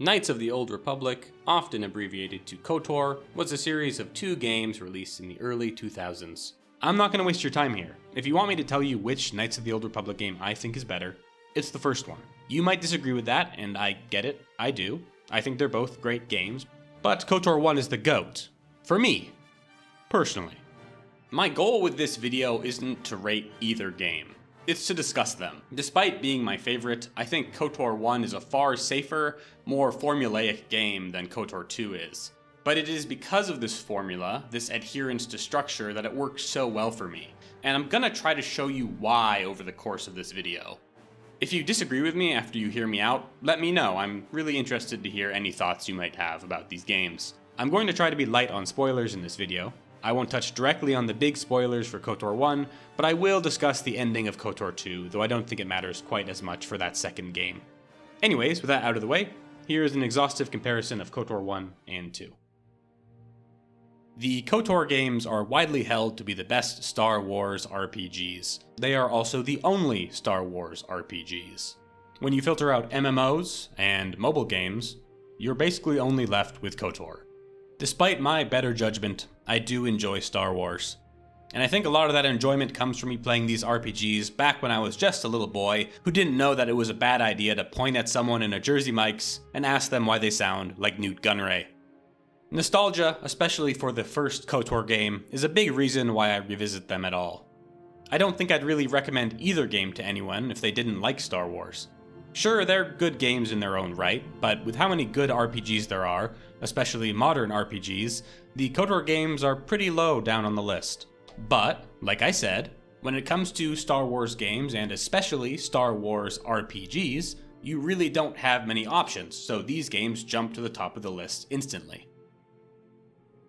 Knights of the Old Republic, often abbreviated to KOTOR, was a series of 2 games released in the early 2000s. I'm not going to waste your time here. If you want me to tell you which Knights of the Old Republic game I think is better, it's the first one. You might disagree with that, and I get it, I do. I think they're both great games, but KOTOR 1 is the GOAT. For me, personally. My goal with this video isn't to rate either game. It's to discuss them. Despite being my favorite, I think KOTOR 1 is a far safer, more formulaic game than KOTOR 2 is. But it is because of this formula, this adherence to structure, that it works so well for me. And I'm gonna try to show you why over the course of this video. If you disagree with me after you hear me out, let me know. I'm really interested to hear any thoughts you might have about these games. I'm going to try to be light on spoilers in this video. I won't touch directly on the big spoilers for KOTOR 1, but I will discuss the ending of KOTOR 2, though I don't think it matters quite as much for that second game. Anyways, with that out of the way, here is an exhaustive comparison of KOTOR 1 and 2. The KOTOR games are widely held to be the best Star Wars RPGs. They are also the only Star Wars RPGs. When you filter out MMOs and mobile games, you're basically only left with KOTOR. Despite my better judgment, I do enjoy Star Wars. And I think a lot of that enjoyment comes from me playing these RPGs back when I was just a little boy who didn't know that it was a bad idea to point at someone in a Jersey Mike's and ask them why they sound like Newt Gunray. Nostalgia, especially for the first KOTOR game, is a big reason why I revisit them at all. I don't think I'd really recommend either game to anyone if they didn't like Star Wars. Sure, they're good games in their own right, but with how many good RPGs there are, especially modern RPGs, the KOTOR games are pretty low down on the list. But, like I said, when it comes to Star Wars games, and especially Star Wars RPGs, you really don't have many options, so these games jump to the top of the list instantly.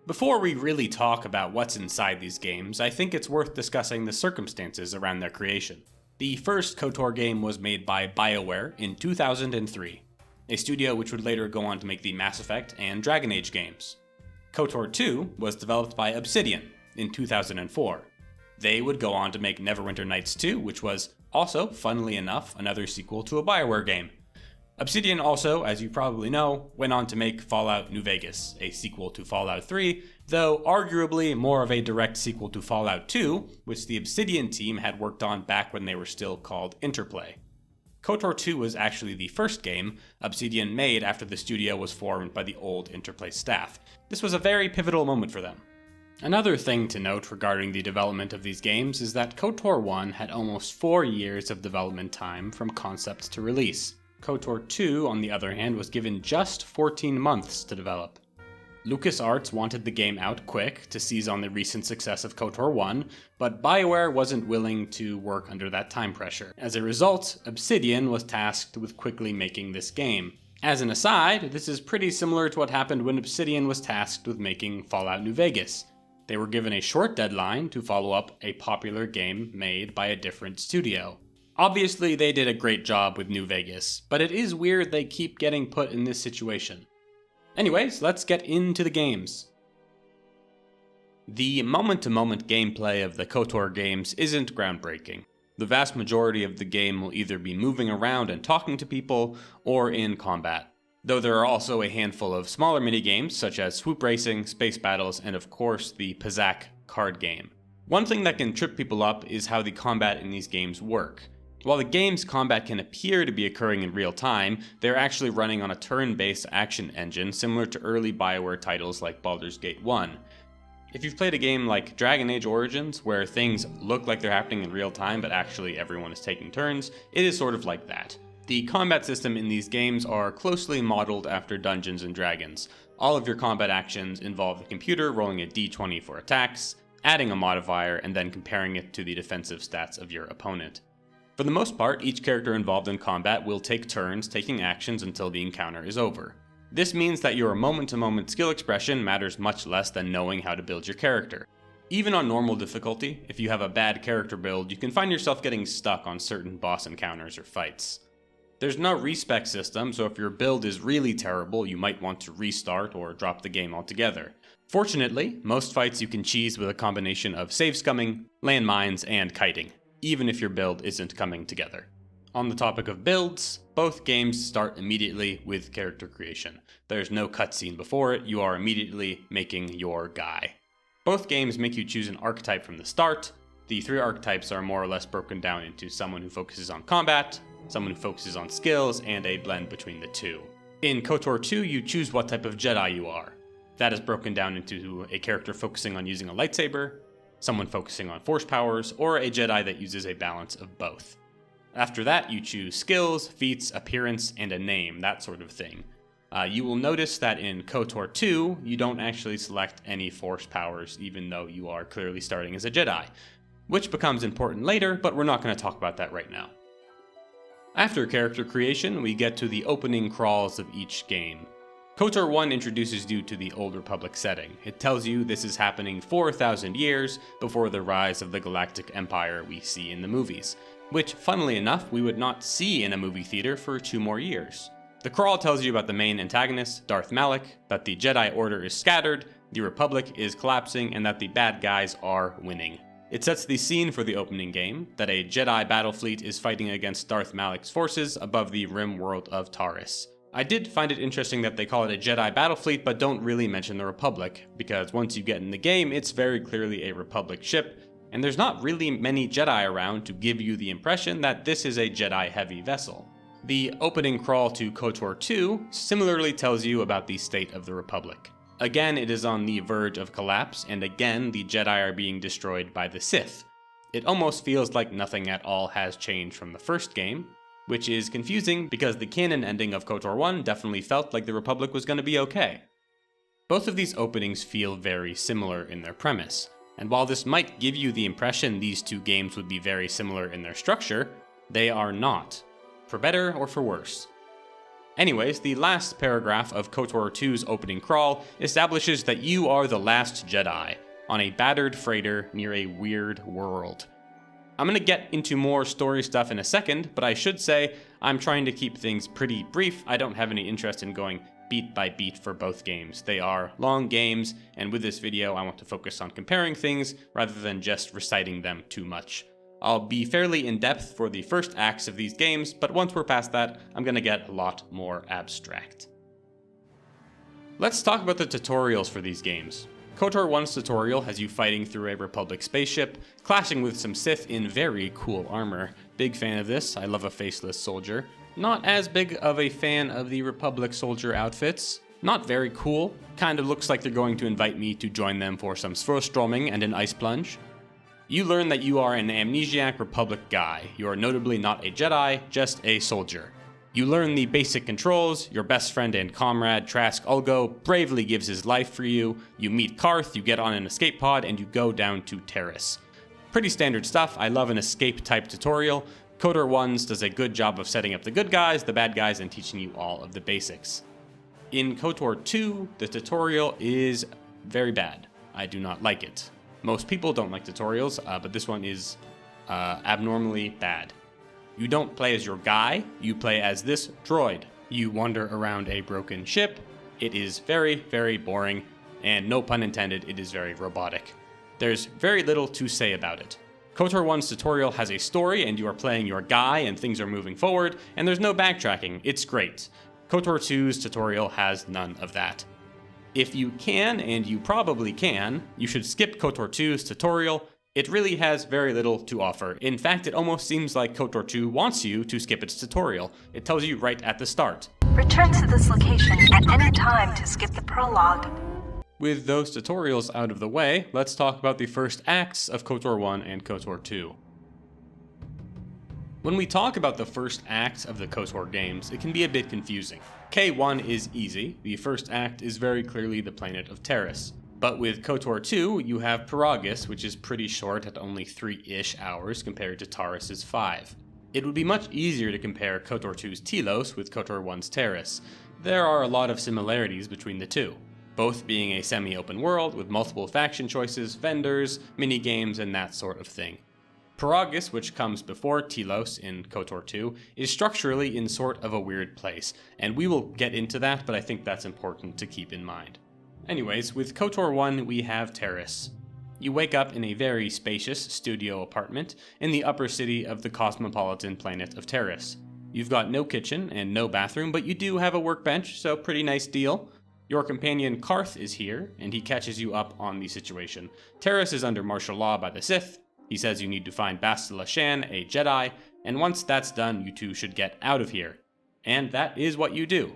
Before we really talk about what's inside these games, I think it's worth discussing the circumstances around their creation. The first KOTOR game was made by BioWare in 2003, a studio which would later go on to make the Mass Effect and Dragon Age games. KOTOR 2 was developed by Obsidian in 2004. They would go on to make Neverwinter Nights 2, which was also, funnily enough, another sequel to a BioWare game. Obsidian also, as you probably know, went on to make Fallout New Vegas, a sequel to Fallout 3, though arguably more of a direct sequel to Fallout 2, which the Obsidian team had worked on back when they were still called Interplay. KOTOR 2 was actually the first game Obsidian made after the studio was formed by the old Interplay staff. This was a very pivotal moment for them. Another thing to note regarding the development of these games is that KOTOR 1 had almost 4 years of development time from concept to release. KOTOR 2, on the other hand, was given just 14 months to develop. LucasArts wanted the game out quick to seize on the recent success of KOTOR 1, but BioWare wasn't willing to work under that time pressure. As a result, Obsidian was tasked with quickly making this game. As an aside, this is pretty similar to what happened when Obsidian was tasked with making Fallout New Vegas. They were given a short deadline to follow up a popular game made by a different studio. Obviously, they did a great job with New Vegas, but it is weird they keep getting put in this situation. Anyways, let's get into the games. The moment-to-moment gameplay of the KOTOR games isn't groundbreaking. The vast majority of the game will either be moving around and talking to people, or in combat. Though there are also a handful of smaller minigames, such as swoop racing, space battles, and of course the Pazak card game. One thing that can trip people up is how the combat in these games work. While the game's combat can appear to be occurring in real time, they're actually running on a turn-based action engine similar to early BioWare titles like Baldur's Gate 1. If you've played a game like Dragon Age Origins, where things look like they're happening in real time but actually everyone is taking turns, it is sort of like that. The combat system in these games are closely modeled after Dungeons & Dragons. All of your combat actions involve the computer rolling a d20 for attacks, adding a modifier, and then comparing it to the defensive stats of your opponent. For the most part, each character involved in combat will take turns taking actions until the encounter is over. This means that your moment-to-moment skill expression matters much less than knowing how to build your character. Even on normal difficulty, if you have a bad character build, you can find yourself getting stuck on certain boss encounters or fights. There's no respec system, so if your build is really terrible, you might want to restart or drop the game altogether. Fortunately, most fights you can cheese with a combination of save scumming, landmines, and kiting, even if your build isn't coming together. On the topic of builds, both games start immediately with character creation. There's no cutscene before it, you are immediately making your guy. Both games make you choose an archetype from the start. The 3 archetypes are more or less broken down into someone who focuses on combat, someone who focuses on skills, and a blend between the two. In KOTOR 2, you choose what type of Jedi you are. That is broken down into a character focusing on using a lightsaber, someone focusing on force powers, or a Jedi that uses a balance of both. After that, you choose skills, feats, appearance, and a name, that sort of thing. You will notice that in KOTOR 2, you don't actually select any force powers, even though you are clearly starting as a Jedi, which becomes important later, but we're not going to talk about that right now. After character creation, we get to the opening crawls of each game. KOTOR 1 introduces you to the Old Republic setting. It tells you this is happening 4,000 years before the rise of the Galactic Empire we see in the movies, which, funnily enough, we would not see in a movie theater for 2 more years. The crawl tells you about the main antagonist, Darth Malak, that the Jedi Order is scattered, the Republic is collapsing, and that the bad guys are winning. It sets the scene for the opening game, that a Jedi battle fleet is fighting against Darth Malak's forces above the rim world of Taris. I did find it interesting that they call it a Jedi battle fleet but don't really mention the Republic, because once you get in the game, it's very clearly a Republic ship, and there's not really many Jedi around to give you the impression that this is a Jedi-heavy vessel. The opening crawl to KOTOR 2 similarly tells you about the state of the Republic. Again, it is on the verge of collapse, and again, the Jedi are being destroyed by the Sith. It almost feels like nothing at all has changed from the first game, which is confusing because the canon ending of KOTOR 1 definitely felt like the Republic was going to be okay. Both of these openings feel very similar in their premise, and while this might give you the impression these 2 games would be very similar in their structure, they are not, for better or for worse. Anyways, the last paragraph of KOTOR 2's opening crawl establishes that you are the last Jedi, on a battered freighter near a weird world. I'm going to get into more story stuff in a second, but I should say I'm trying to keep things pretty brief. I don't have any interest in going beat by beat for both games. They are long games, and with this video I want to focus on comparing things rather than just reciting them too much. I'll be fairly in-depth for the first acts of these games, but once we're past that, I'm going to get a lot more abstract. Let's talk about the tutorials for these games. KOTOR 1's tutorial has you fighting through a Republic spaceship, clashing with some Sith in very cool armor. Big fan of this, I love a faceless soldier. Not as big of a fan of the Republic soldier outfits. Not very cool, kind of looks like they're going to invite me to join them for some Svorstroming and an ice plunge. You learn that you are an amnesiac Republic guy. You are notably not a Jedi, just a soldier. You learn the basic controls, your best friend and comrade Trask Ulgo bravely gives his life for you, you meet Karth, you get on an escape pod, and you go down to Taris. Pretty standard stuff, I love an escape type tutorial. KOTOR 1's does a good job of setting up the good guys, the bad guys, and teaching you all of the basics. In KOTOR 2, the tutorial is very bad. I do not like it. Most people don't like tutorials, but this one is abnormally bad. You don't play as your guy, you play as this droid. You wander around a broken ship. It is very, very boring, and no pun intended, it is very robotic. There's very little to say about it. KOTOR 1's tutorial has a story, and you are playing your guy, and things are moving forward, and there's no backtracking. It's great. KOTOR 2's tutorial has none of that. If you can, and you probably can, you should skip KOTOR 2's tutorial. It really has very little to offer. In fact, it almost seems like KOTOR 2 wants you to skip its tutorial. It tells you right at the start. Return to this location at any time to skip the prologue. With those tutorials out of the way, let's talk about the first acts of KOTOR 1 and KOTOR 2. When we talk about the first act of the KOTOR games, it can be a bit confusing. K1 is easy, the first act is very clearly the planet of Taris. But with KOTOR 2, you have Peragus, which is pretty short at only 3-ish hours compared to Taris' 5. It would be much easier to compare KOTOR 2's Telos with KOTOR 1's Taris. There are a lot of similarities between the two, both being a semi-open world with multiple faction choices, vendors, minigames, and that sort of thing. Peragus, which comes before Telos in KOTOR 2, is structurally in sort of a weird place, and we will get into that, but I think that's important to keep in mind. Anyways, with KOTOR 1 we have Taris. You wake up in a very spacious studio apartment in the upper city of the cosmopolitan planet of Terrace. You've got no kitchen and no bathroom, but you do have a workbench, so pretty nice deal. Your companion Karth is here, and he catches you up on the situation. Terrace is under martial law by the Sith. He says you need to find Bastila Shan, a Jedi, and once that's done, you two should get out of here. And that is what you do.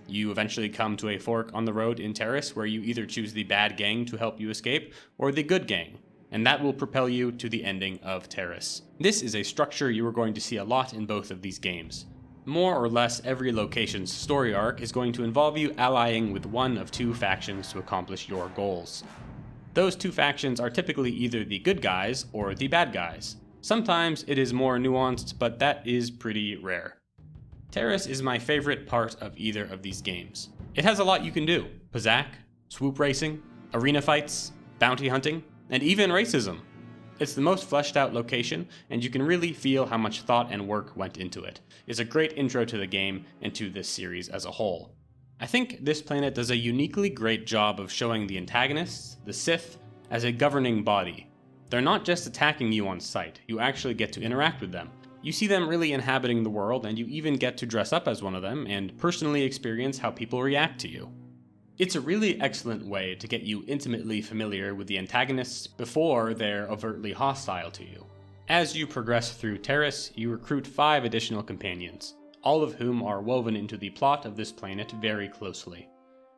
You eventually come to a fork on the road in Terrace where you either choose the bad gang to help you escape, or the good gang, and that will propel you to the ending of Terrace. This is a structure you are going to see a lot in both of these games. More or less every location's story arc is going to involve you allying with one of two factions to accomplish your goals. Those two factions are typically either the good guys or the bad guys. Sometimes it is more nuanced, but that is pretty rare. Terrace is my favorite part of either of these games. It has a lot you can do. Pizzac, swoop racing, arena fights, bounty hunting, and even racism. It's the most fleshed out location, and you can really feel how much thought and work went into it. It's a great intro to the game and to this series as a whole. I think this planet does a uniquely great job of showing the antagonists, the Sith, as a governing body. They're not just attacking you on sight, you actually get to interact with them. You see them really inhabiting the world, and you even get to dress up as one of them and personally experience how people react to you. It's a really excellent way to get you intimately familiar with the antagonists before they're overtly hostile to you. As you progress through Terrace, you recruit 5 additional companions, all of whom are woven into the plot of this planet very closely.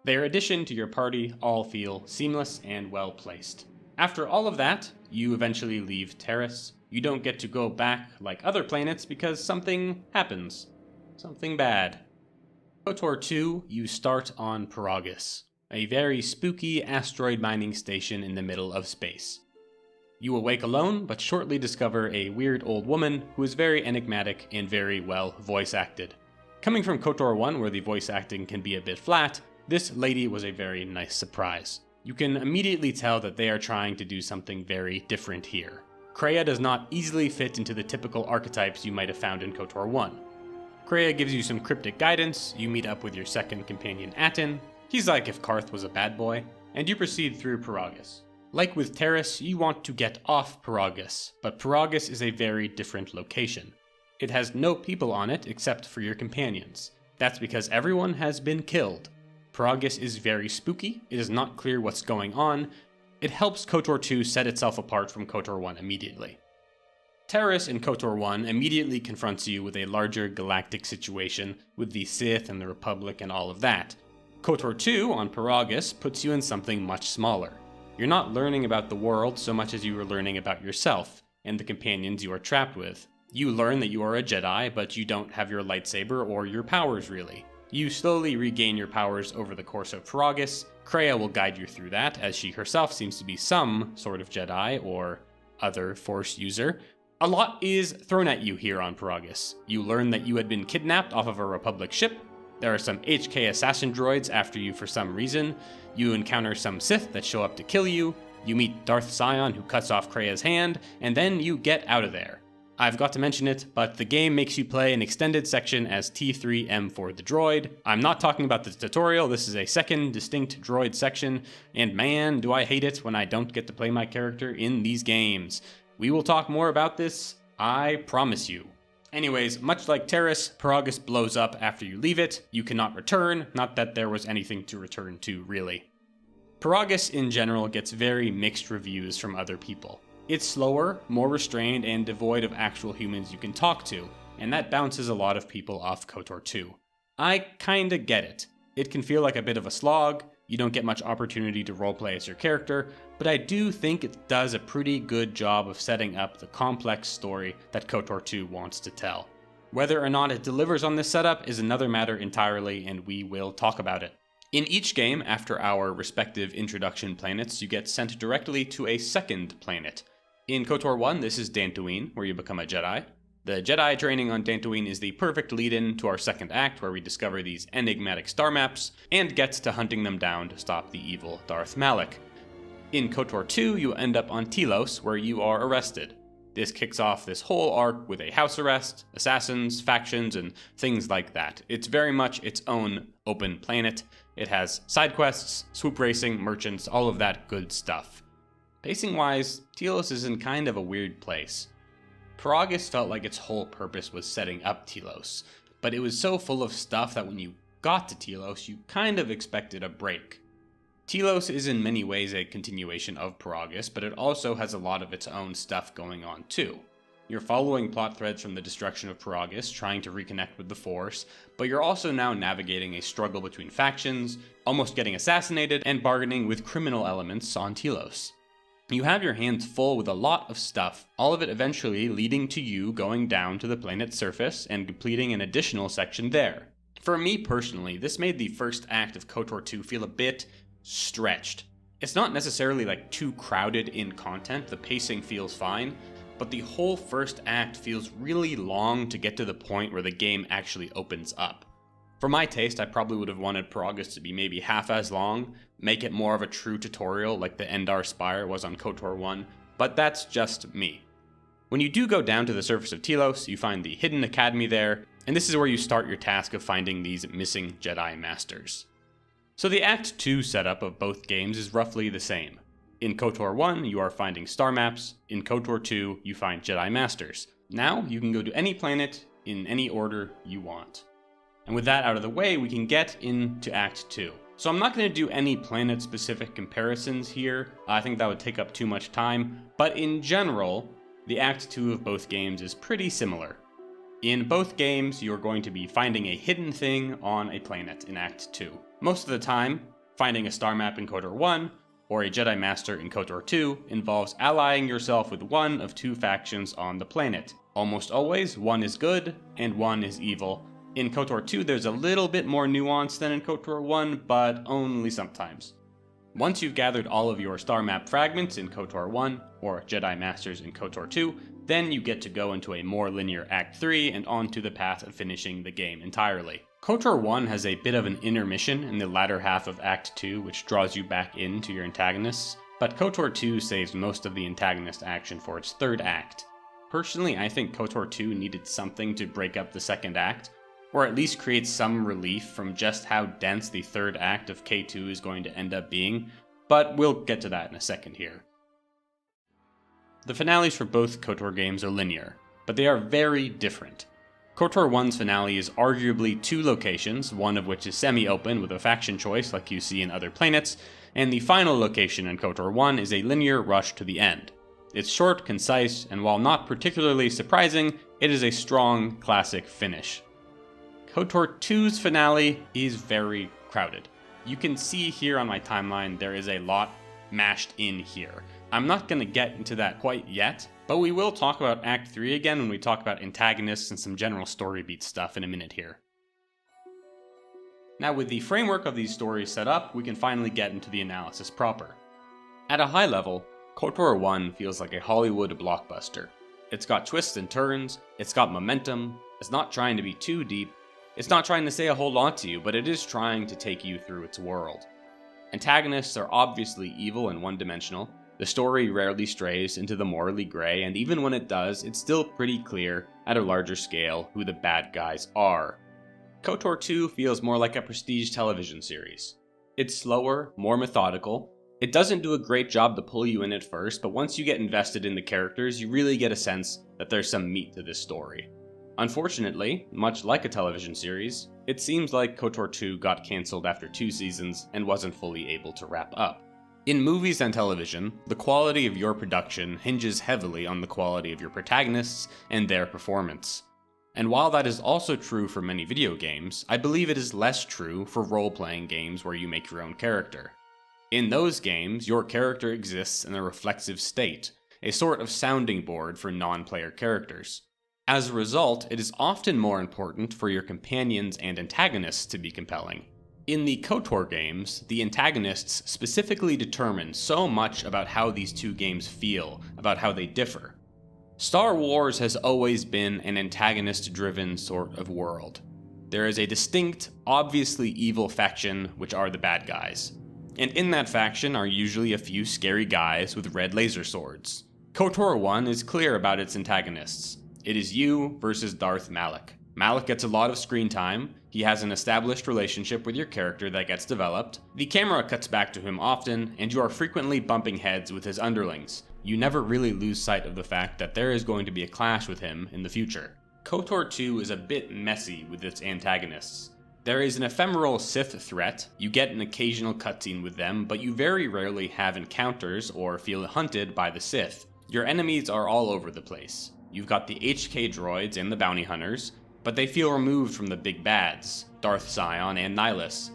Their addition to your party all feel seamless and well placed. After all of that, you eventually leave Terrace. You don't get to go back like other planets because something happens. Something bad. KOTOR 2, you start on Paragus, a very spooky asteroid mining station in the middle of space. You awake alone, but shortly discover a weird old woman who is very enigmatic and very well voice acted. Coming from KOTOR 1, where the voice acting can be a bit flat, this lady was a very nice surprise. You can immediately tell that they are trying to do something very different here. Kreia does not easily fit into the typical archetypes you might have found in KOTOR 1. Kreia gives you some cryptic guidance, you meet up with your second companion Atin, he's like if Karth was a bad boy, and you proceed through Paragus. Like with Terrace, you want to get off Paragus, but Paragus is a very different location. It has no people on it except for your companions. That's because everyone has been killed. Paragus is very spooky, it is not clear what's going on. It helps KOTOR 2 set itself apart from KOTOR 1 immediately. Terrace in KOTOR 1 immediately confronts you with a larger galactic situation with the Sith and the Republic and all of that. KOTOR 2 on Paragus puts you in something much smaller. You're not learning about the world so much as you are learning about yourself and the companions you are trapped with. You learn that you are a Jedi, but you don't have your lightsaber or your powers really. You slowly regain your powers over the course of Paragus. Kreia will guide you through that, as she herself seems to be some sort of Jedi or other Force user. A lot is thrown at you here on Paragus. You learn that you had been kidnapped off of a Republic ship. There are some HK assassin droids after you for some reason. You encounter some Sith that show up to kill you. You meet Darth Sion who cuts off Kreia's hand, and then you get out of there. I've got to mention it, but the game makes you play an extended section as T3M for the droid. I'm not talking about the tutorial, this is a second distinct droid section, and man, do I hate it when I don't get to play my character in these games. We will talk more about this, I promise you. Anyways, much like Terrace, Paragus blows up after you leave it. You cannot return, not that there was anything to return to, really. Paragus in general gets very mixed reviews from other people. It's slower, more restrained, and devoid of actual humans you can talk to, and that bounces a lot of people off KOTOR 2. I kinda get it. It can feel like a bit of a slog, you don't get much opportunity to roleplay as your character, but I do think it does a pretty good job of setting up the complex story that KOTOR 2 wants to tell. Whether or not it delivers on this setup is another matter entirely, and we will talk about it. In each game, after our respective introduction planets, you get sent directly to a second planet. In KOTOR 1, this is Dantooine, where you become a Jedi. The Jedi training on Dantooine is the perfect lead-in to our second act, where we discover these enigmatic star maps, and get to hunting them down to stop the evil Darth Malak. In KOTOR 2, you end up on Telos, where you are arrested. This kicks off this whole arc with a house arrest, assassins, factions, and things like that. It's very much its own open planet. It has side quests, swoop racing, merchants, all of that good stuff. Pacing-wise, Telos is in kind of a weird place. Peragus felt like its whole purpose was setting up Telos, but it was so full of stuff that when you got to Telos, you kind of expected a break. Telos is in many ways a continuation of Peragus, but it also has a lot of its own stuff going on too. You're following plot threads from the destruction of Peragus, trying to reconnect with the Force, but you're also now navigating a struggle between factions, almost getting assassinated, and bargaining with criminal elements on Telos. You have your hands full with a lot of stuff, all of it eventually leading to you going down to the planet's surface and completing an additional section there. For me personally, this made the first act of KOTOR 2 feel a bit stretched. It's not necessarily like too crowded in content, the pacing feels fine, but the whole first act feels really long to get to the point where the game actually opens up. For my taste, I probably would have wanted Peragus to be maybe half as long, make it more of a true tutorial like the Endar Spire was on KOTOR 1, but that's just me. When you do go down to the surface of Telos, you find the hidden academy there, and this is where you start your task of finding these missing Jedi Masters. So the Act 2 setup of both games is roughly the same. In KOTOR 1, you are finding star maps, in KOTOR 2, you find Jedi Masters. Now, you can go to any planet in any order you want. And with that out of the way, we can get into Act 2. So I'm not going to do any planet-specific comparisons here, I think that would take up too much time, but in general, the Act 2 of both games is pretty similar. In both games, you're going to be finding a hidden thing on a planet in Act 2. Most of the time, finding a star map in KOTOR 1 or a Jedi Master in KOTOR 2 involves allying yourself with one of two factions on the planet. Almost always, one is good and one is evil. In KOTOR 2, there's a little bit more nuance than in KOTOR 1, but only sometimes. Once you've gathered all of your star map fragments in KOTOR 1 or Jedi Masters in KOTOR 2, then you get to go into a more linear Act 3 and onto the path of finishing the game entirely. KOTOR 1 has a bit of an intermission in the latter half of Act 2, which draws you back into your antagonists, but KOTOR 2 saves most of the antagonist action for its third act. Personally, I think KOTOR 2 needed something to break up the second act, or at least create some relief from just how dense the third act of K2 is going to end up being, but we'll get to that in a second here. The finales for both KOTOR games are linear, but they are very different. KOTOR 1's finale is arguably two locations, one of which is semi-open with a faction choice like you see in other planets, and the final location in KOTOR 1 is a linear rush to the end. It's short, concise, and while not particularly surprising, it is a strong, classic finish. KOTOR 2's finale is very crowded. You can see here on my timeline there is a lot mashed in here. I'm not going to get into that quite yet, but we will talk about Act 3 again when we talk about antagonists and some general story beat stuff in a minute here. Now with the framework of these stories set up, we can finally get into the analysis proper. At a high level, KOTOR 1 feels like a Hollywood blockbuster. It's got twists and turns, it's got momentum, it's not trying to be too deep, it's not trying to say a whole lot to you, but it is trying to take you through its world. Antagonists are obviously evil and one-dimensional. The story rarely strays into the morally gray, and even when it does, it's still pretty clear, at a larger scale, who the bad guys are. KOTOR 2 feels more like a prestige television series. It's slower, more methodical. It doesn't do a great job to pull you in at first, but once you get invested in the characters, you really get a sense that there's some meat to this story. Unfortunately, much like a television series, it seems like KOTOR 2 got cancelled after 2 seasons and wasn't fully able to wrap up. In movies and television, the quality of your production hinges heavily on the quality of your protagonists and their performance. And while that is also true for many video games, I believe it is less true for role-playing games where you make your own character. In those games, your character exists in a reflexive state, a sort of sounding board for non-player characters. As a result, it is often more important for your companions and antagonists to be compelling. In the KOTOR games, the antagonists specifically determine so much about how these two games feel, about how they differ. Star Wars has always been an antagonist-driven sort of world. There is a distinct, obviously evil faction, which are the bad guys. And in that faction are usually a few scary guys with red laser swords. KOTOR 1 is clear about its antagonists. It is you versus Darth Malak. Malak gets a lot of screen time, He has an established relationship with your character that gets developed, the camera cuts back to him often, and you are frequently bumping heads with his underlings. You never really lose sight of the fact that there is going to be a clash with him in the future. KOTOR 2 is a bit messy with its antagonists. There is an ephemeral Sith threat, you get an occasional cutscene with them, but you very rarely have encounters or feel hunted by the Sith. Your enemies are all over the place. You've got the HK droids and the bounty hunters, but they feel removed from the big bads, Darth Sion and Nihilus.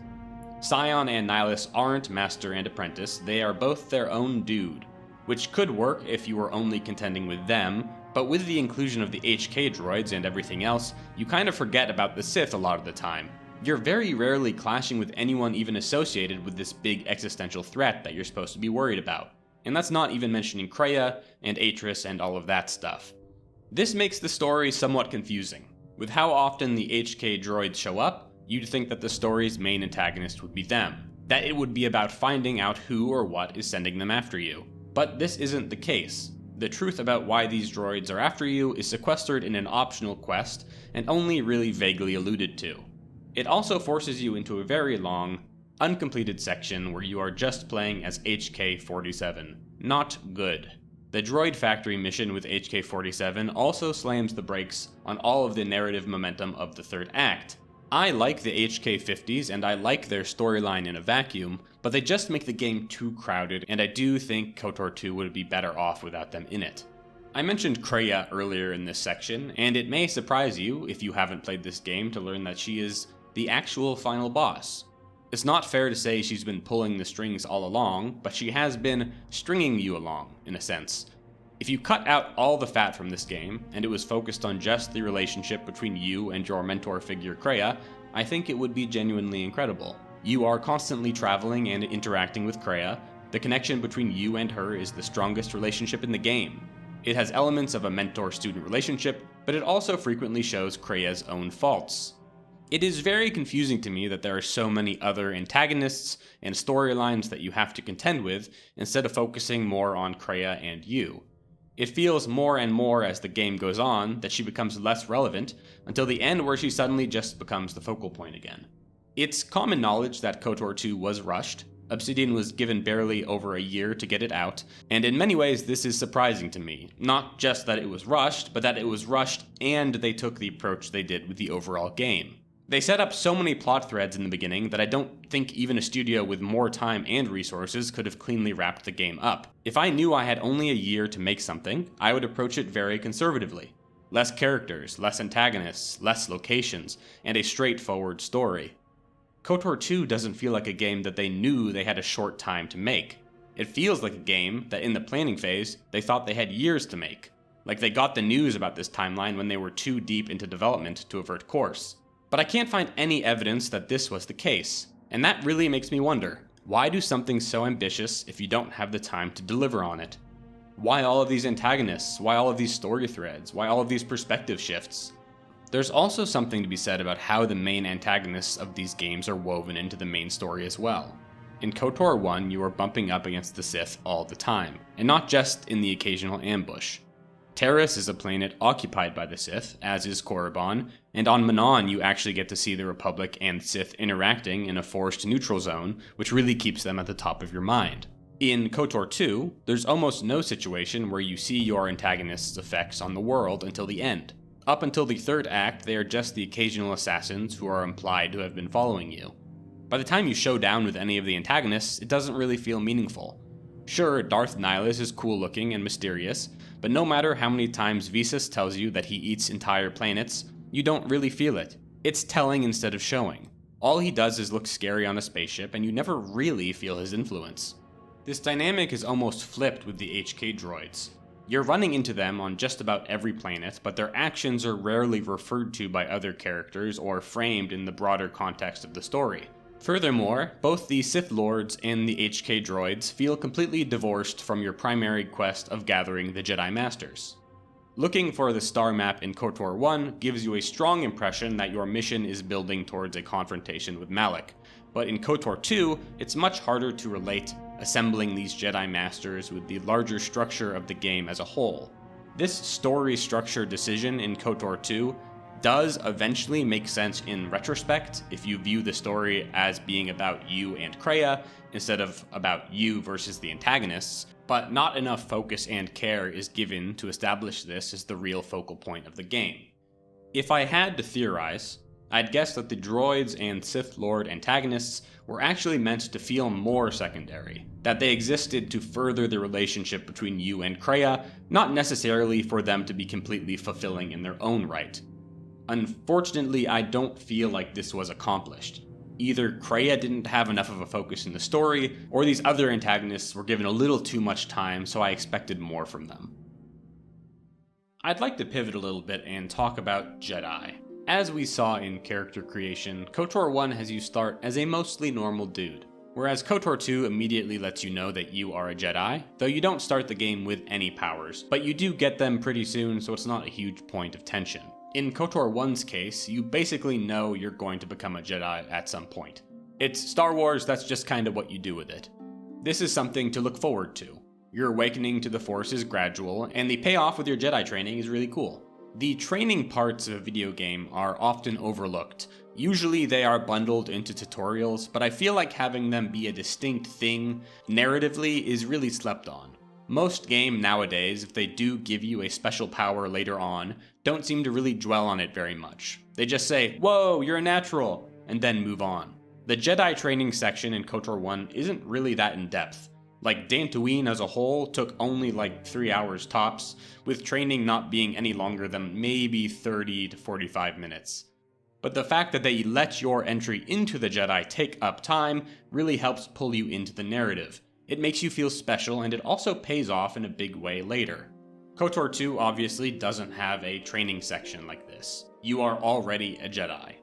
Sion and Nihilus aren't master and apprentice, they are both their own dude, which could work if you were only contending with them, but with the inclusion of the HK droids and everything else, you kind of forget about the Sith a lot of the time. You're very rarely clashing with anyone even associated with this big existential threat that you're supposed to be worried about. And that's not even mentioning Kreia and Atris and all of that stuff. This makes the story somewhat confusing. With how often the HK droids show up, you'd think that the story's main antagonist would be them, that it would be about finding out who or what is sending them after you. But this isn't the case. The truth about why these droids are after you is sequestered in an optional quest and only really vaguely alluded to. It also forces you into a very long, uncompleted section where you are just playing as HK-47. Not good. The Droid Factory mission with HK-47 also slams the brakes on all of the narrative momentum of the third act. I like the HK-50s and I like their storyline in a vacuum, but they just make the game too crowded, and I do think KOTOR 2 would be better off without them in it. I mentioned Kreia earlier in this section, and it may surprise you, if you haven't played this game, to learn that she is the actual final boss. It's not fair to say she's been pulling the strings all along, but she has been stringing you along, in a sense. If you cut out all the fat from this game, and it was focused on just the relationship between you and your mentor figure Kreia, I think it would be genuinely incredible. You are constantly traveling and interacting with Kreia. The connection between you and her is the strongest relationship in the game. It has elements of a mentor-student relationship, but it also frequently shows Kreia's own faults. It is very confusing to me that there are so many other antagonists and storylines that you have to contend with, instead of focusing more on Kreia and you. It feels more and more as the game goes on that she becomes less relevant, until the end where she suddenly just becomes the focal point again. It's common knowledge that KOTOR 2 was rushed. Obsidian was given barely over a year to get it out, and in many ways this is surprising to me. Not just that it was rushed, but that it was rushed and they took the approach they did with the overall game. They set up so many plot threads in the beginning that I don't think even a studio with more time and resources could have cleanly wrapped the game up. If I knew I had only a year to make something, I would approach it very conservatively. Less characters, less antagonists, less locations, and a straightforward story. KOTOR 2 doesn't feel like a game that they knew they had a short time to make. It feels like a game that in the planning phase, they thought they had years to make. Like they got the news about this timeline when they were too deep into development to avert course. But I can't find any evidence that this was the case, and that really makes me wonder, why do something so ambitious if you don't have the time to deliver on it? Why all of these antagonists? Why all of these story threads? Why all of these perspective shifts? There's also something to be said about how the main antagonists of these games are woven into the main story as well. In KOTOR 1, you are bumping up against the Sith all the time, and not just in the occasional ambush. Taris is a planet occupied by the Sith, as is Korriban, and on Manon you actually get to see the Republic and Sith interacting in a forced neutral zone, which really keeps them at the top of your mind. In KOTOR 2, there's almost no situation where you see your antagonist's effects on the world until the end. Up until the third act, they are just the occasional assassins who are implied to have been following you. By the time you show down with any of the antagonists, it doesn't really feel meaningful. Sure, Darth Nihilus is cool looking and mysterious, but no matter how many times Visas tells you that he eats entire planets, you don't really feel it. It's telling instead of showing. All he does is look scary on a spaceship, and you never really feel his influence. This dynamic is almost flipped with the HK droids. You're running into them on just about every planet, but their actions are rarely referred to by other characters or framed in the broader context of the story. Furthermore, both the Sith Lords and the HK droids feel completely divorced from your primary quest of gathering the Jedi Masters. Looking for the star map in KOTOR 1 gives you a strong impression that your mission is building towards a confrontation with Malak, but in KOTOR 2, it's much harder to relate assembling these Jedi Masters with the larger structure of the game as a whole. This story structure decision in KOTOR 2 does eventually make sense in retrospect if you view the story as being about you and Kreia instead of about you versus the antagonists, but not enough focus and care is given to establish this as the real focal point of the game. If I had to theorize, I'd guess that the droids and Sith Lord antagonists were actually meant to feel more secondary, that they existed to further the relationship between you and Kreia, not necessarily for them to be completely fulfilling in their own right. Unfortunately, I don't feel like this was accomplished. Either Kreia didn't have enough of a focus in the story, or these other antagonists were given a little too much time, so I expected more from them. I'd like to pivot a little bit and talk about Jedi. As we saw in character creation, KOTOR 1 has you start as a mostly normal dude, whereas KOTOR 2 immediately lets you know that you are a Jedi, though you don't start the game with any powers, but you do get them pretty soon, so it's not a huge point of tension. In KOTOR 1's case, you basically know you're going to become a Jedi at some point. It's Star Wars, that's just kind of what you do with it. This is something to look forward to. Your awakening to the Force is gradual, and the payoff with your Jedi training is really cool. The training parts of a video game are often overlooked. Usually they are bundled into tutorials, but I feel like having them be a distinct thing narratively is really slept on. Most games nowadays, if they do give you a special power later on, don't seem to really dwell on it very much. They just say, "Whoa, you're a natural," and then move on. The Jedi training section in KOTOR 1 isn't really that in depth. Like, Dantooine as a whole took only like 3 hours tops, with training not being any longer than maybe 30 to 45 minutes. But the fact that they let your entry into the Jedi take up time really helps pull you into the narrative. It makes you feel special, and it also pays off in a big way later. KOTOR 2 obviously doesn't have a training section like this. You are already a Jedi.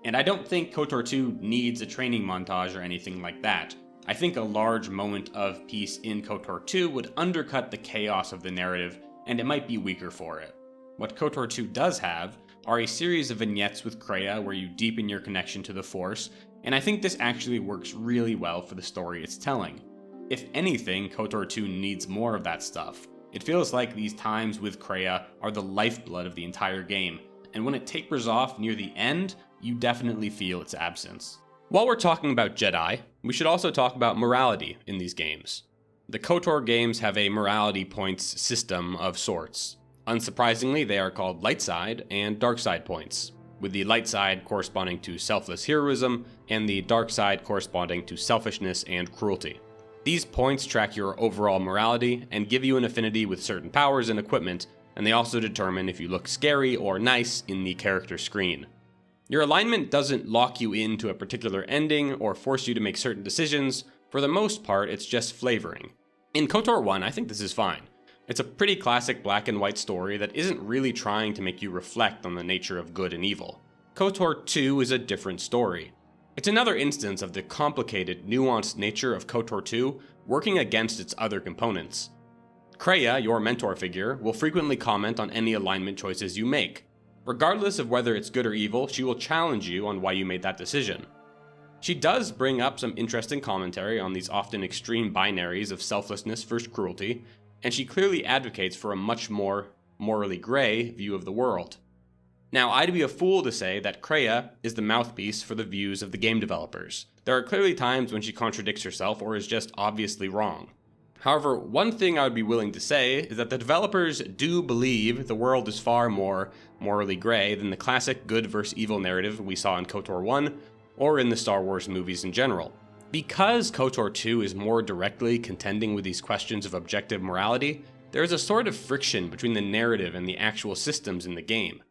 And I don't think KOTOR 2 needs a training montage or anything like that. I think a large moment of peace in KOTOR 2 would undercut the chaos of the narrative, and it might be weaker for it. What KOTOR 2 does have are a series of vignettes with Kreia where you deepen your connection to the Force, and I think this actually works really well for the story it's telling. If anything, KOTOR 2 needs more of that stuff. It feels like these times with Kreia are the lifeblood of the entire game, and when it tapers off near the end, you definitely feel its absence. While we're talking about Jedi, we should also talk about morality in these games. The KOTOR games have a morality points system of sorts. Unsurprisingly, they are called light side and dark side points, with the light side corresponding to selfless heroism and the dark side corresponding to selfishness and cruelty. These points track your overall morality and give you an affinity with certain powers and equipment, and they also determine if you look scary or nice in the character screen. Your alignment doesn't lock you into a particular ending or force you to make certain decisions. For the most part, it's just flavoring. In KOTOR 1, I think this is fine. It's a pretty classic black and white story that isn't really trying to make you reflect on the nature of good and evil. KOTOR 2 is a different story. It's another instance of the complicated, nuanced nature of KOTOR 2 working against its other components. Kreia, your mentor figure, will frequently comment on any alignment choices you make. Regardless of whether it's good or evil, she will challenge you on why you made that decision. She does bring up some interesting commentary on these often extreme binaries of selflessness versus cruelty, and she clearly advocates for a much more morally gray view of the world. Now, I'd be a fool to say that Kreia is the mouthpiece for the views of the game developers. There are clearly times when she contradicts herself or is just obviously wrong. However, one thing I would be willing to say is that the developers do believe the world is far more morally gray than the classic good versus evil narrative we saw in KOTOR 1 or in the Star Wars movies in general. Because KOTOR 2 is more directly contending with these questions of objective morality, there is a sort of friction between the narrative and the actual systems in the game.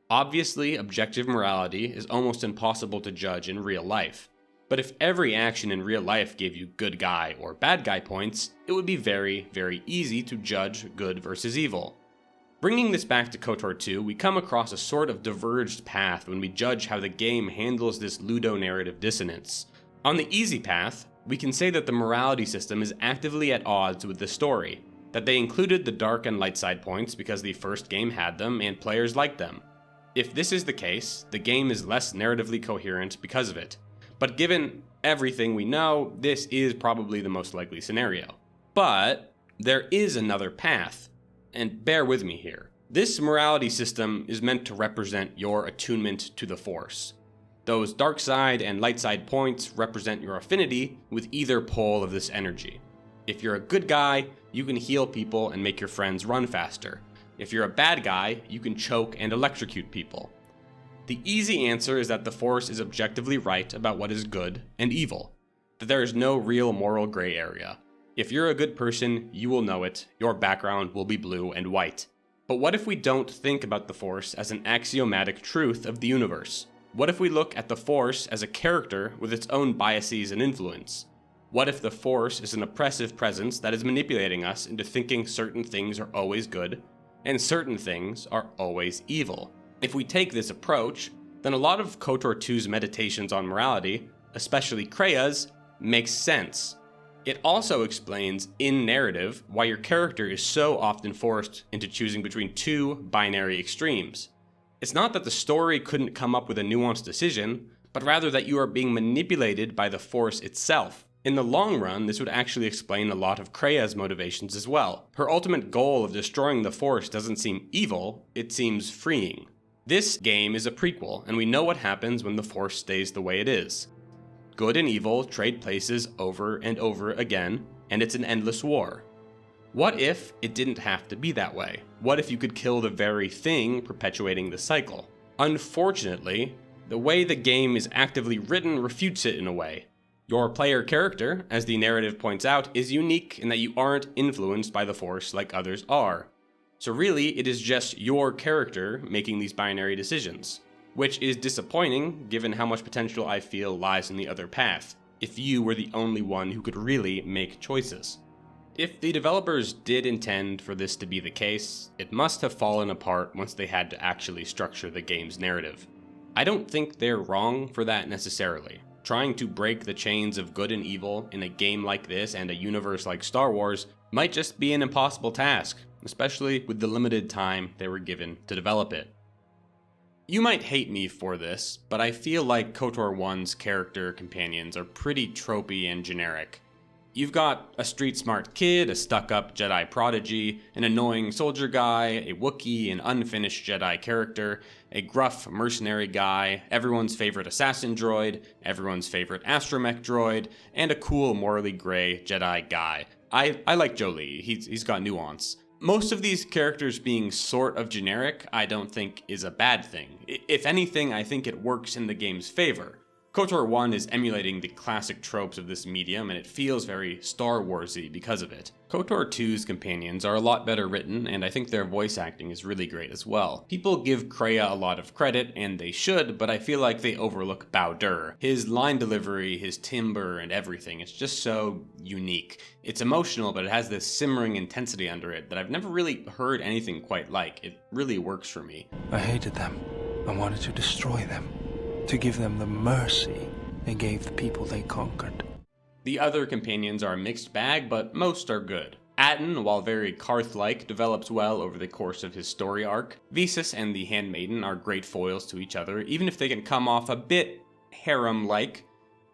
Obviously, objective morality is almost impossible to judge in real life. But if every action in real life gave you good guy or bad guy points, it would be very, very easy to judge good versus evil. Bringing this back to KOTOR 2, we come across a sort of diverged path when we judge how the game handles this ludonarrative dissonance. On the easy path, we can say that the morality system is actively at odds with the story, that they included the dark and light side points because the first game had them and players liked them. If this is the case, the game is less narratively coherent because of it. But given everything we know, this is probably the most likely scenario. But there is another path, and bear with me here. This morality system is meant to represent your attunement to the Force. Those dark side and light side points represent your affinity with either pole of this energy. If you're a good guy, you can heal people and make your friends run faster. If you're a bad guy, you can choke and electrocute people. The easy answer is that the Force is objectively right about what is good and evil, that there is no real moral gray area. If you're a good person, you will know it, your background will be blue and white. But what if we don't think about the Force as an axiomatic truth of the universe? What if we look at the Force as a character with its own biases and influence? What if the Force is an oppressive presence that is manipulating us into thinking certain things are always good, and certain things are always evil? If we take this approach, then a lot of KOTOR 2's meditations on morality, especially Krea's, makes sense. It also explains, in narrative, why your character is so often forced into choosing between two binary extremes. It's not that the story couldn't come up with a nuanced decision, but rather that you are being manipulated by the Force itself. In the long run, this would actually explain a lot of Krea's motivations as well. Her ultimate goal of destroying the Force doesn't seem evil, it seems freeing. This game is a prequel, and we know what happens when the Force stays the way it is. Good and evil trade places over and over again, and it's an endless war. What if it didn't have to be that way? What if you could kill the very thing perpetuating the cycle? Unfortunately, the way the game is actively written refutes it in a way. Your player character, as the narrative points out, is unique in that you aren't influenced by the Force like others are. So really, it is just your character making these binary decisions, which is disappointing given how much potential I feel lies in the other path, if you were the only one who could really make choices. If the developers did intend for this to be the case, it must have fallen apart once they had to actually structure the game's narrative. I don't think they're wrong for that necessarily. Trying to break the chains of good and evil in a game like this and a universe like Star Wars might just be an impossible task, especially with the limited time they were given to develop it. You might hate me for this, but I feel like KOTOR 1's character companions are pretty tropey and generic. You've got a street-smart kid, a stuck-up Jedi prodigy, an annoying soldier guy, a Wookiee, an unfinished Jedi character, a gruff mercenary guy, everyone's favorite assassin droid, everyone's favorite astromech droid, and a cool morally gray Jedi guy. I like Jolee, he's got nuance. Most of these characters being sort of generic, I don't think is a bad thing. If anything, I think it works in the game's favor. KOTOR 1 is emulating the classic tropes of this medium, and it feels very Star Wars-y because of it. KOTOR 2's companions are a lot better written, and I think their voice acting is really great as well. People give Krea a lot of credit, and they should, but I feel like they overlook Bao-Dur. His line delivery, his timbre, and everything, it's just so unique. It's emotional, but it has this simmering intensity under it that I've never really heard anything quite like. It really works for me. I hated them. I wanted to destroy them. To give them the mercy they gave the people they conquered. The other companions are a mixed bag, but most are good. Atton, while very Karth-like, develops well over the course of his story arc. Visas and the Handmaiden are great foils to each other, even if they can come off a bit harem-like.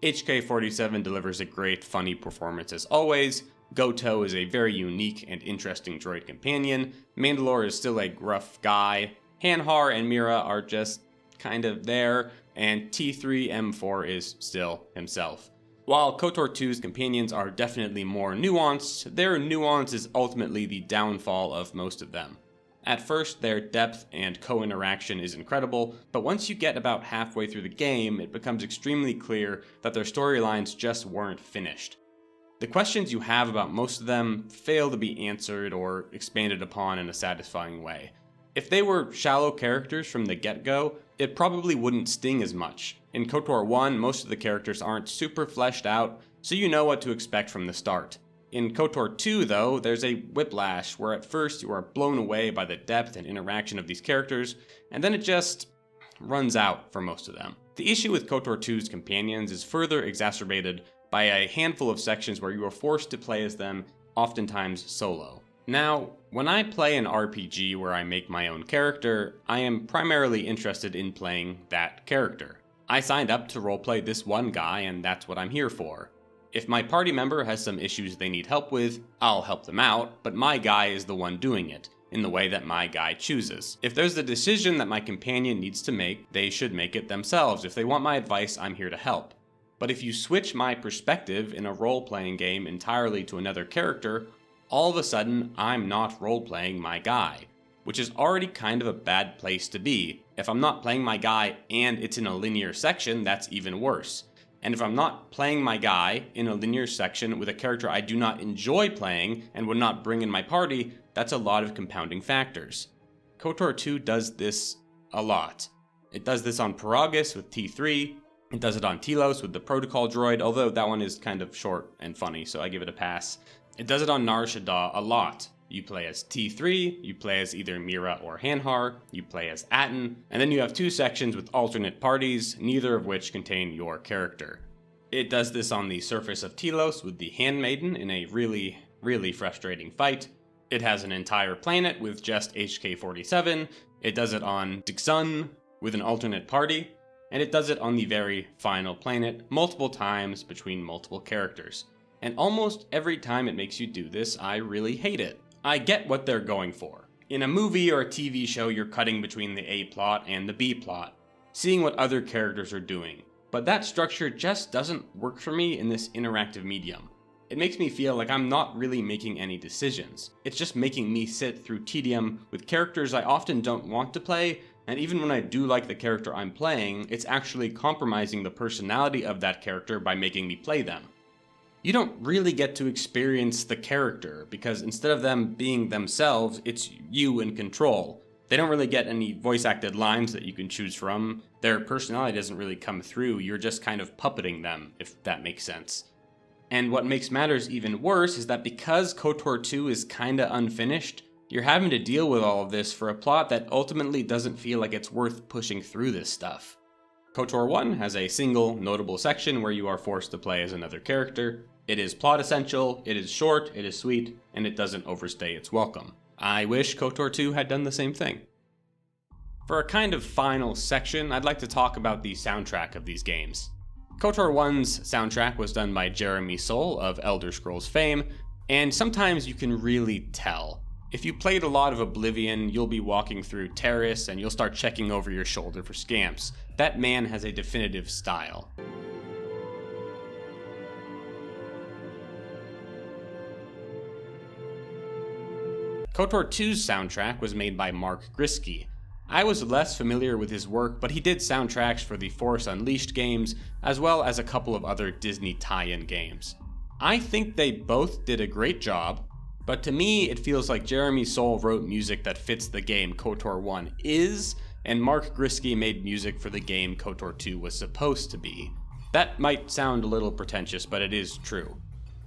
HK-47 delivers a great, funny performance as always. Goto is a very unique and interesting droid companion. Mandalore is still a gruff guy. Hanhar and Mira are just kind of there, and T3M4 is still himself. While KOTOR 2's companions are definitely more nuanced, their nuance is ultimately the downfall of most of them. At first, their depth and co-interaction is incredible, but once you get about halfway through the game, it becomes extremely clear that their storylines just weren't finished. The questions you have about most of them fail to be answered or expanded upon in a satisfying way. If they were shallow characters from the get-go, it probably wouldn't sting as much. In KOTOR 1, most of the characters aren't super fleshed out, so you know what to expect from the start. In KOTOR 2, though, there's a whiplash where at first you are blown away by the depth and interaction of these characters, and then it just runs out for most of them. The issue with KOTOR 2's companions is further exacerbated by a handful of sections where you are forced to play as them, oftentimes solo. Now, when I play an RPG where I make my own character, I am primarily interested in playing that character. I signed up to roleplay this one guy, and that's what I'm here for. If my party member has some issues they need help with, I'll help them out, but my guy is the one doing it. in the way that my guy chooses. If there's a decision that my companion needs to make, they should make it themselves. If they want my advice, I'm here to help. But if you switch my perspective in a role-playing game entirely to another character, all of a sudden, I'm not role-playing my guy, which is already kind of a bad place to be. If I'm not playing my guy and it's in a linear section, that's even worse. And if I'm not playing my guy in a linear section with a character I do not enjoy playing and would not bring in my party, that's a lot of compounding factors. KOTOR 2 does this a lot. It does this on Paragus with T3, it does it on Telos with the Protocol droid, although that one is kind of short and funny, so I give it a pass. It does it on Nar Shaddaa a lot. You play as T3, you play as either Mira or Hanhar, you play as Atten, and then you have 2 sections with alternate parties, neither of which contain your character. It does this on the surface of Telos with the Handmaiden in a really, really frustrating fight. It has an entire planet with just HK-47, it does it on Dixun with an alternate party, and it does it on the very final planet multiple times between multiple characters. And almost every time it makes you do this, I really hate it. I get what they're going for. In a movie or a TV show, you're cutting between the A plot and the B plot, seeing what other characters are doing. But that structure just doesn't work for me in this interactive medium. It makes me feel like I'm not really making any decisions. It's just making me sit through tedium with characters I often don't want to play, and even when I do like the character I'm playing, it's actually compromising the personality of that character by making me play them. You don't really get to experience the character, because instead of them being themselves, it's you in control. They don't really get any voice-acted lines that you can choose from. Their personality doesn't really come through, you're just kind of puppeting them, if that makes sense. And what makes matters even worse is that because KOTOR 2 is kinda unfinished, you're having to deal with all of this for a plot that ultimately doesn't feel like it's worth pushing through this stuff. KOTOR 1 has a single, notable section where you are forced to play as another character. It is plot essential, it is short, it is sweet, and it doesn't overstay its welcome. I wish KOTOR 2 had done the same thing. For a kind of final section, I'd like to talk about the soundtrack of these games. KOTOR 1's soundtrack was done by Jeremy Soule of Elder Scrolls fame, and sometimes you can really tell. If you played a lot of Oblivion, you'll be walking through Terrace and you'll start checking over your shoulder for scamps. That man has a definitive style. KOTOR 2's soundtrack was made by Mark Griskey. I was less familiar with his work, but he did soundtracks for the Force Unleashed games, as well as a couple of other Disney tie-in games. I think they both did a great job, but to me it feels like Jeremy Soule wrote music that fits the game KOTOR 1 is, and Mark Griskey made music for the game KOTOR 2 was supposed to be. That might sound a little pretentious, but it is true.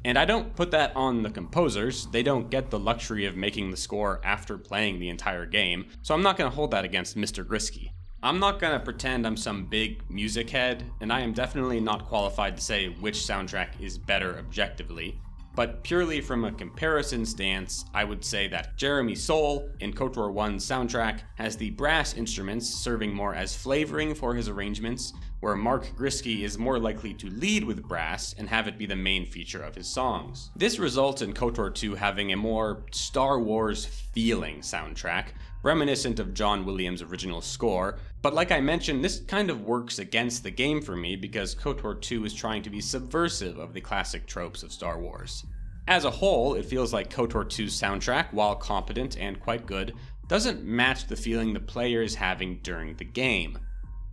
And I don't put that on the composers, they don't get the luxury of making the score after playing the entire game, so I'm not going to hold that against Mr. Griskey. I'm not going to pretend I'm some big music head, and I am definitely not qualified to say which soundtrack is better objectively, but purely from a comparison stance, I would say that Jeremy Soule in KOTOR 1's soundtrack has the brass instruments serving more as flavoring for his arrangements, where Mark Griskey is more likely to lead with brass and have it be the main feature of his songs. This results in KOTOR 2 having a more Star Wars feeling soundtrack, reminiscent of John Williams' original score, but like I mentioned, this kind of works against the game for me because KOTOR 2 is trying to be subversive of the classic tropes of Star Wars. As a whole, it feels like KOTOR 2's soundtrack, while competent and quite good, doesn't match the feeling the player is having during the game.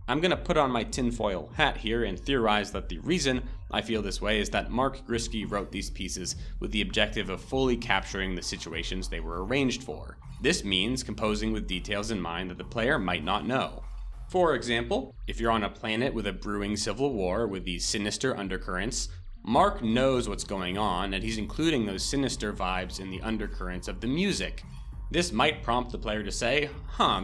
I'm gonna put on my tinfoil hat here and theorize that the reason I feel this way is that Mark Griskey wrote these pieces with the objective of fully capturing the situations they were arranged for. This means composing with details in mind that the player might not know. For example, if you're on a planet with a brewing civil war with these sinister undercurrents, Mark knows what's going on and he's including those sinister vibes in the undercurrents of the music. This might prompt the player to say,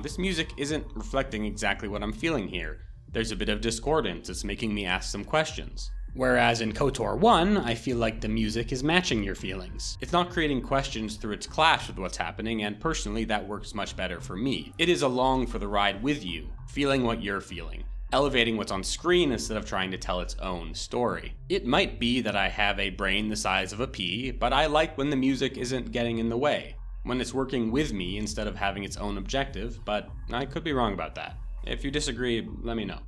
this music isn't reflecting exactly what I'm feeling here. There's a bit of discordance, it's making me ask some questions. Whereas in KOTOR 1, I feel like the music is matching your feelings. It's not creating questions through its clash with what's happening, and personally that works much better for me. It is along for the ride with you, feeling what you're feeling, elevating what's on screen instead of trying to tell its own story. It might be that I have a brain the size of a pea, but I like when the music isn't getting in the way. when it's working with me instead of having its own objective, but I could be wrong about that. If you disagree, let me know.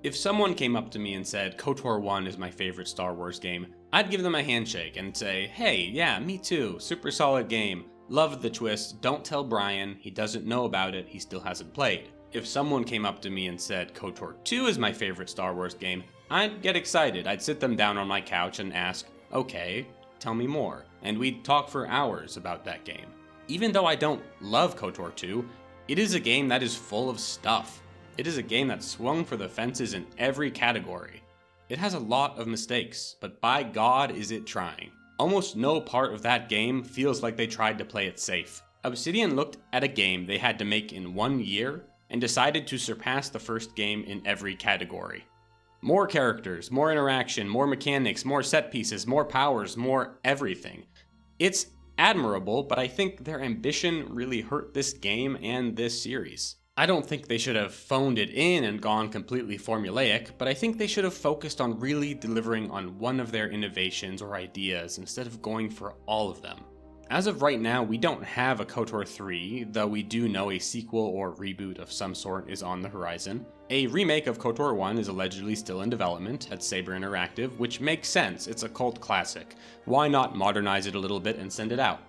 If someone came up to me and said, KOTOR 1 is my favorite Star Wars game, I'd give them a handshake and say, hey, yeah, me too, super solid game. Loved the twist, don't tell Brian, he doesn't know about it, he still hasn't played. If someone came up to me and said, KOTOR 2 is my favorite Star Wars game, I'd get excited. I'd sit them down on my couch and ask, okay, tell me more. And we'd talk for hours about that game. Even though I don't love KOTOR 2, it is a game that is full of stuff. It is a game that swung for the fences in every category. It has a lot of mistakes, but by God is it trying. Almost no part of that game feels like they tried to play it safe. Obsidian looked at a game they had to make in 1 year and decided to surpass the first game in every category. More characters, more interaction, more mechanics, more set pieces, more powers, more everything. It's admirable, but I think their ambition really hurt this game and this series. I don't think they should have phoned it in and gone completely formulaic, but I think they should have focused on really delivering on one of their innovations or ideas instead of going for all of them. As of right now, we don't have a KOTOR 3, though we do know a sequel or reboot of some sort is on the horizon. A remake of KOTOR 1 is allegedly still in development at Saber Interactive, which makes sense, it's a cult classic. Why not modernize it a little bit and send it out?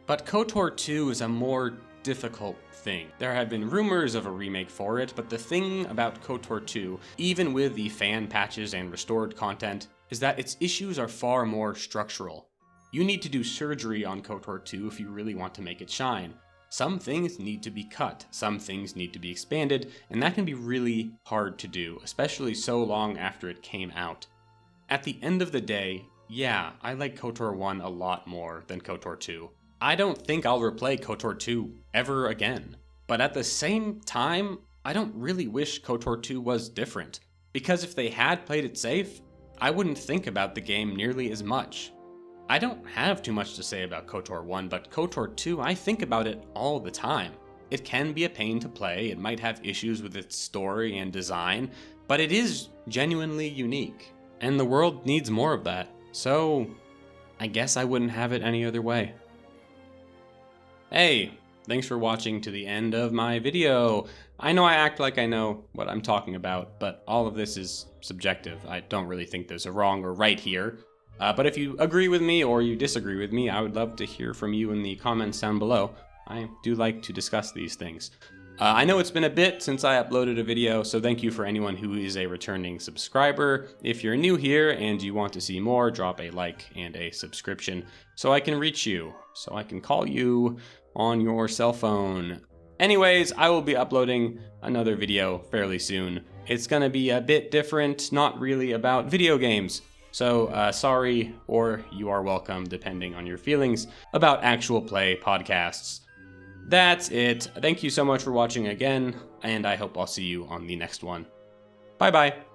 But KOTOR 2 is a more difficult thing. There have been rumors of a remake for it, but the thing about KOTOR 2, even with the fan patches and restored content, is that its issues are far more structural. You need to do surgery on KOTOR 2 if you really want to make it shine. Some things need to be cut, some things need to be expanded, and that can be really hard to do, especially so long after it came out. At the end of the day, yeah, I like KOTOR 1 a lot more than KOTOR 2. I don't think I'll replay KOTOR 2 ever again. But at the same time, I don't really wish KOTOR 2 was different, because if they had played it safe, I wouldn't think about the game nearly as much. I don't have too much to say about KOTOR 1, but KOTOR 2, I think about it all the time. It can be a pain to play, it might have issues with its story and design, but it is genuinely unique, and the world needs more of that, so I guess I wouldn't have it any other way. Hey, thanks for watching to the end of my video. I know I act like I know what I'm talking about, but all of this is subjective. I don't really think there's a wrong or right here. But if you agree with me or you disagree with me, I would love to hear from you in the comments down below. I do like to discuss these things. I know it's been a bit since I uploaded a video, so thank you for anyone who is a returning subscriber. If you're new here and you want to see more, drop a like and a subscription so I can reach you, so I can call you on your cell phone. Anyways, I will be uploading another video fairly soon. It's gonna be a bit different, not really about video games. So sorry, or you are welcome, depending on your feelings, about actual play podcasts. That's it. Thank you so much for watching again, and I hope I'll see you on the next one. Bye bye.